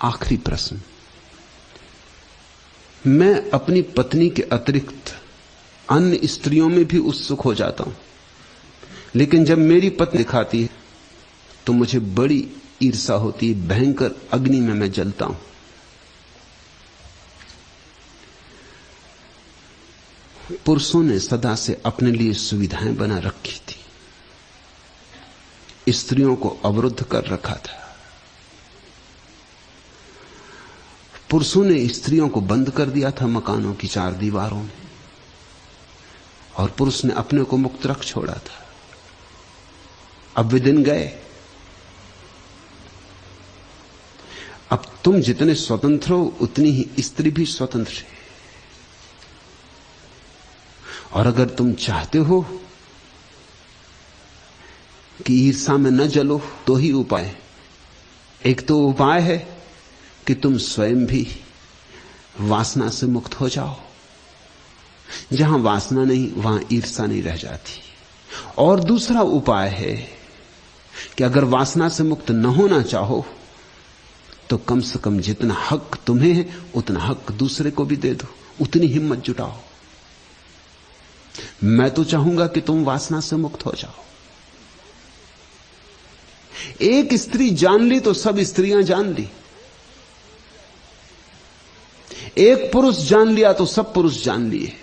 आखिरी प्रश्न, मैं अपनी पत्नी के अतिरिक्त अन्य स्त्रियों में भी उत्सुक हो जाता हूं, लेकिन जब मेरी पत्नी दिखाती है तो मुझे बड़ी ईर्ष्या होती है, भयंकर अग्नि में मैं जलता हूं। पुरुषों ने सदा से अपने लिए सुविधाएं बना रखी थी, स्त्रियों को अवरुद्ध कर रखा था। पुरुषों ने स्त्रियों को बंद कर दिया था मकानों की चार दीवारों में, और पुरुष ने अपने को मुक्त रख छोड़ा था। अब वे दिन गए। अब तुम जितने स्वतंत्र हो उतनी ही स्त्री भी स्वतंत्र है। और अगर तुम चाहते हो कि ईर्ष्या में न जलो तो ही उपाय, एक तो उपाय है कि तुम स्वयं भी वासना से मुक्त हो जाओ। जहां वासना नहीं वहां ईर्ष्या नहीं रह जाती। और दूसरा उपाय है कि अगर वासना से मुक्त न होना चाहो तो कम से कम जितना हक तुम्हें है उतना हक दूसरे को भी दे दो, उतनी हिम्मत जुटाओ। मैं तो चाहूंगा कि तुम वासना से मुक्त हो जाओ। एक स्त्री जान ली तो सब स्त्रियां जान ली, एक पुरुष जान लिया तो सब पुरुष जान लिए।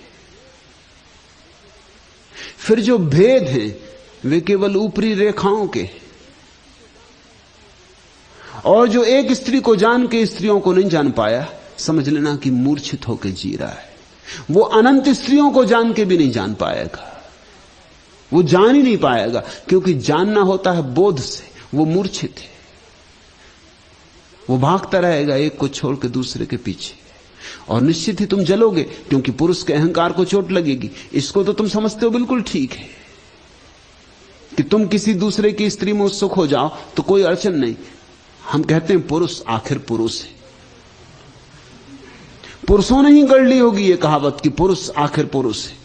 फिर जो भेद हैं वे केवल ऊपरी रेखाओं के, और जो एक स्त्री को जान के स्त्रियों को नहीं जान पाया, समझ लेना कि मूर्छित होकर जी रहा है। वो अनंत स्त्रियों को जान के भी नहीं जान पाएगा, वो जान ही नहीं पाएगा, क्योंकि जानना होता है बोध से। वो मूर्छित है, वो भागता रहेगा एक को छोड़ के दूसरे के पीछे, और निश्चित ही तुम जलोगे, क्योंकि पुरुष के अहंकार को चोट लगेगी। इसको तो तुम समझते हो बिल्कुल ठीक है कि तुम किसी दूसरे की स्त्री में उत्सुक हो जाओ तो कोई अड़चन नहीं। हम कहते हैं पुरुष आखिर पुरुष है। पुरुषों ने ही गढ़ ली होगी यह कहावत कि पुरुष आखिर पुरुष है।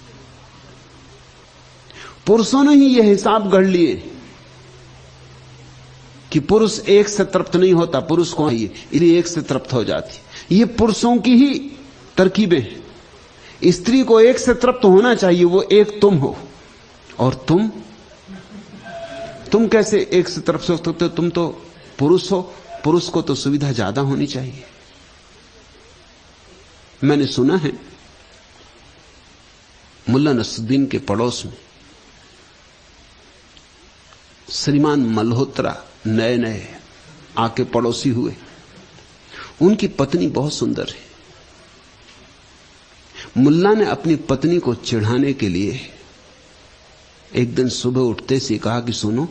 पुरुषों ने ही यह हिसाब गढ़ लिए कि पुरुष एक से तृप्त नहीं होता, पुरुष को ही इसलिए एक से तृप्त हो जाती। ये पुरुषों की ही तरकीबें हैं। स्त्री को एक से तृप्त होना चाहिए, वो एक तुम हो, और तुम कैसे एक से तृप्त हो सकते हो? तुम तो पुरुष हो, पुरुष को तो सुविधा ज्यादा होनी चाहिए। मैंने सुना है मुल्ला नसरुद्दीन के पड़ोस में श्रीमान मल्होत्रा नए नए आके पड़ोसी हुए। उनकी पत्नी बहुत सुंदर है। मुल्ला ने अपनी पत्नी को चिढ़ाने के लिए एक दिन सुबह उठते से कहा कि सुनो,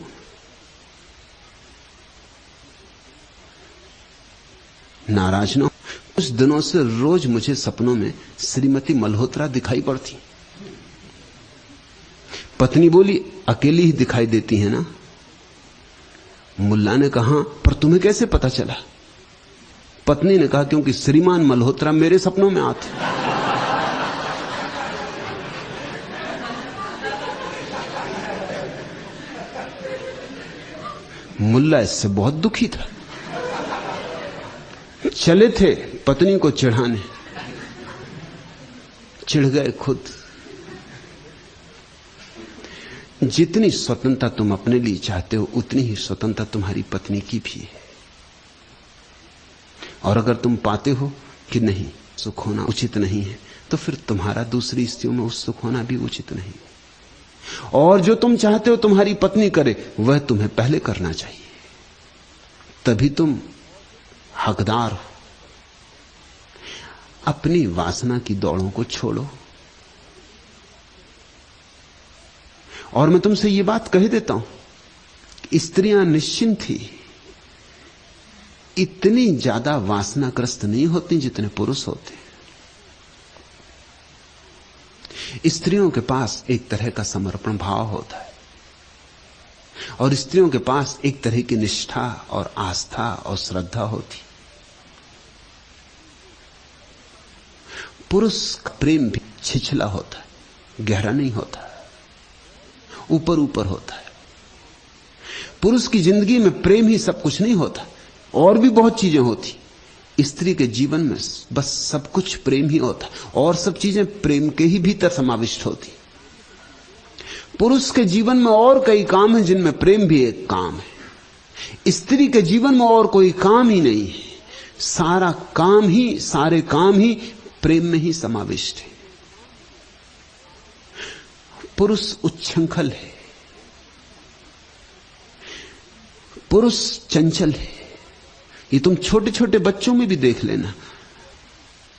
नाराज ना हो, कुछ दिनों से रोज मुझे सपनों में श्रीमती मल्होत्रा दिखाई पड़ती। पत्नी बोली, अकेली ही दिखाई देती है ना? मुल्ला ने कहा, पर तुम्हें कैसे पता चला? पत्नी ने कहा, क्योंकि श्रीमान मल्होत्रा मेरे सपनों में आते। मुल्ला इससे बहुत दुखी था। चले थे पत्नी को चिढ़ाने, चिढ़ गए खुद। जितनी स्वतंत्रता तुम अपने लिए चाहते हो उतनी ही स्वतंत्रता तुम्हारी पत्नी की भी है। और अगर तुम पाते हो कि नहीं, सुख होना उचित नहीं है, तो फिर तुम्हारा दूसरी स्त्रियों में उत्सुक होना भी उचित नहीं। और जो तुम चाहते हो तुम्हारी पत्नी करे, वह तुम्हें पहले करना चाहिए, तभी तुम हकदार हो। अपनी वासना की दौड़ों को छोड़ो। और मैं तुमसे ये बात कह देता हूं, स्त्रियां निश्चिंत थी इतनी ज्यादा वासनाग्रस्त नहीं होती जितने पुरुष होते। स्त्रियों के पास एक तरह का समर्पण भाव होता है, और स्त्रियों के पास एक तरह की निष्ठा और आस्था और श्रद्धा होती। पुरुष का प्रेम भी छिछला होता है, गहरा नहीं होता, ऊपर ऊपर होता है। पुरुष की जिंदगी में प्रेम ही सब कुछ नहीं होता, और भी बहुत चीजें होती, स्त्री के जीवन में बस सब कुछ प्रेम ही होता, और सब चीजें प्रेम के ही भीतर समाविष्ट होती। पुरुष के जीवन में और कई काम हैं जिनमें प्रेम भी एक काम है। स्त्री के जीवन में और कोई काम ही नहीं है, सारे काम ही प्रेम में ही समाविष्ट है। पुरुष उच्छृंखल है, पुरुष चंचल है। ये तुम छोटे छोटे बच्चों में भी देख लेना।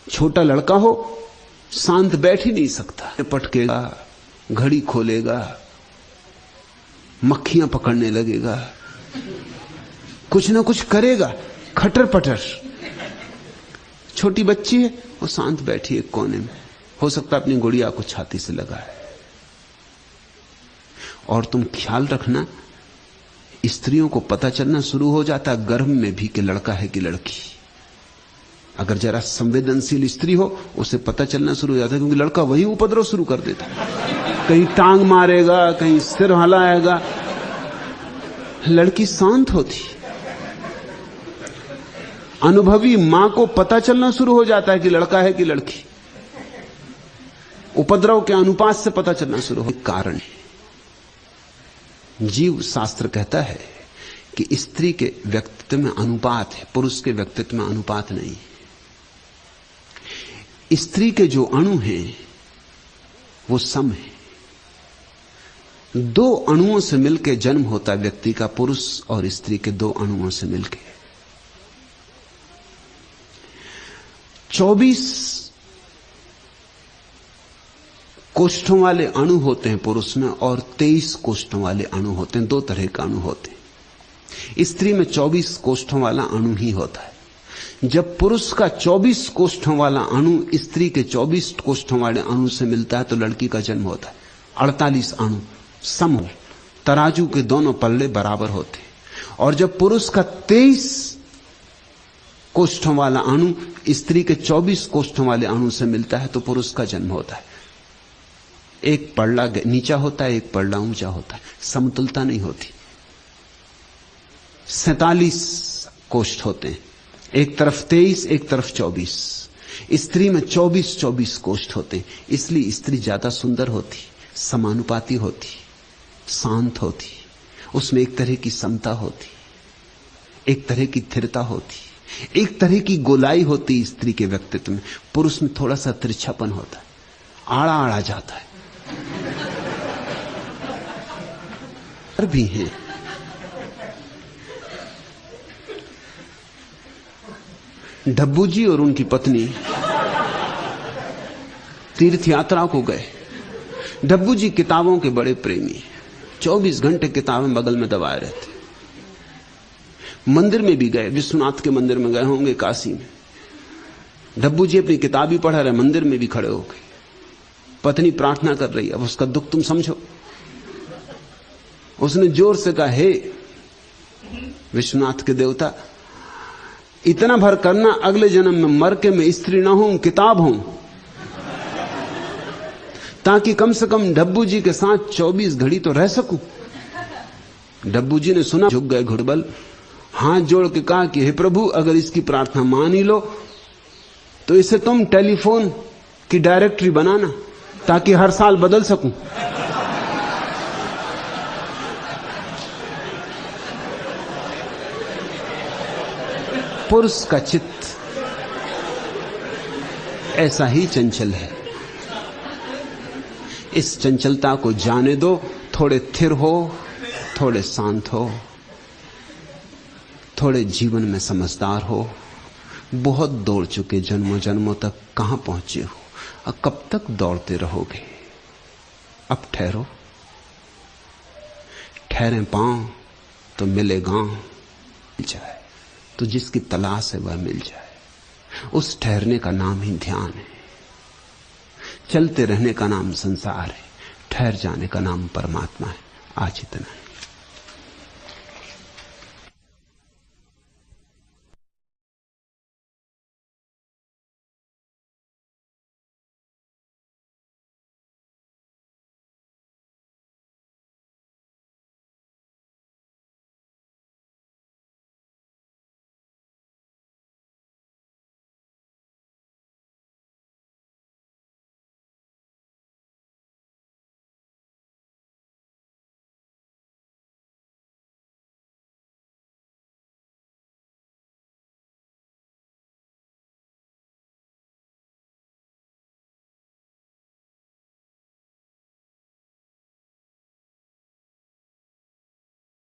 छोटा लड़का हो, शांत बैठ ही नहीं सकता, पटकेगा, घड़ी खोलेगा, मक्खियां पकड़ने लगेगा, कुछ ना कुछ करेगा, खटर पटर। छोटी बच्ची है, वो शांत बैठी एक कोने में, हो सकता अपनी गुड़िया को छाती से लगाए। और तुम ख्याल रखना, स्त्रियों को पता चलना शुरू हो जाता गर्भ में भी कि लड़का है कि लड़की। अगर जरा संवेदनशील स्त्री हो, उसे पता चलना शुरू हो जाता है, क्योंकि लड़का वही उपद्रव शुरू कर देता, कहीं टांग मारेगा, कहीं सिर हिलाएगा। लड़की शांत होती। अनुभवी मां को पता चलना शुरू हो जाता है कि लड़का है कि लड़की। उपद्रव के अनुपात से पता चलना शुरू हो। कारण जीव शास्त्र कहता है कि स्त्री के व्यक्तित्व में अनुपात है, पुरुष के व्यक्तित्व में अनुपात नहीं है। स्त्री के जो अणु हैं वो सम है। दो अणुओं से मिलकर जन्म होता व्यक्ति का, पुरुष और स्त्री के दो अणुओं से मिलकर। 24 कोष्ठों वाले अणु होते हैं पुरुष में, और 23 कोष्ठों वाले अणु होते हैं। दो तरह के अणु होते हैं। स्त्री में 24 कोष्ठों वाला अणु ही होता है। जब पुरुष का 24 कोष्ठों वाला अणु स्त्री के 24 कोष्ठों वाले अणु से मिलता है तो लड़की का जन्म होता है। 48 अणु सम, तराजू के दोनों पल्ले बराबर होते हैं। और जब पुरुष का 23 कोष्ठों वाला अणु स्त्री के 24 कोष्ठों वाले अणु से मिलता है तो पुरुष का जन्म होता है। एक पल्ला नीचा होता है, एक पल्ला ऊंचा होता है, समतुलता नहीं होती। 47 कोष्ठ होते हैं, एक तरफ 23, एक तरफ 24। स्त्री में 24 कोष्ठ होते हैं, इसलिए स्त्री ज्यादा सुंदर होती, समानुपाती होती, शांत होती। उसमें एक तरह की समता होती, एक तरह की स्थिरता होती, एक तरह की गोलाई होती स्त्री के व्यक्तित्व में। पुरुष में थोड़ा सा तिरछापन होता है, आड़ा आड़ा जाता है। भी है डब्बू जी और उनकी पत्नी तीर्थ यात्रा को गए। डब्बू जी किताबों के बड़े प्रेमी, 24 घंटे किताबें बगल में दबाए रहते। मंदिर में भी गए, विश्वनाथ के मंदिर में गए होंगे काशी में। डब्बू जी अपनी किताब ही पढ़ा रहे, मंदिर में भी खड़े हो गए। पत्नी प्रार्थना कर रही है, अब उसका दुख तुम समझो। उसने जोर से कहा, हे विश्वनाथ के देवता, इतना भर करना, अगले जन्म में मर के मैं स्त्री ना हूं, किताब हूं, ताकि कम से कम डब्बू जी के साथ 24 घड़ी तो रह सकूं। डब्बू जी ने सुना, झुक गए घुड़बल, हाथ जोड़ के कहा कि हे प्रभु, अगर इसकी प्रार्थना मान ही लो तो इसे तुम टेलीफोन की डायरेक्टरी बनाना, ताकि हर साल बदल सकूं। पुरुष का चित्त ऐसा ही चंचल है। इस चंचलता को जाने दो, थोड़े स्थिर हो, थोड़े शांत हो, थोड़े जीवन में समझदार हो। बहुत दौड़ चुके जन्मों जन्मों तक, कहां पहुंचे हो, अब कब तक दौड़ते रहोगे? अब ठहरो, ठहरे पांव तो मिले गांव। मिल जाए तो जिसकी तलाश है वह मिल जाए। उस ठहरने का नाम ही ध्यान है। चलते रहने का नाम संसार है, ठहर जाने का नाम परमात्मा है। आज इतना है।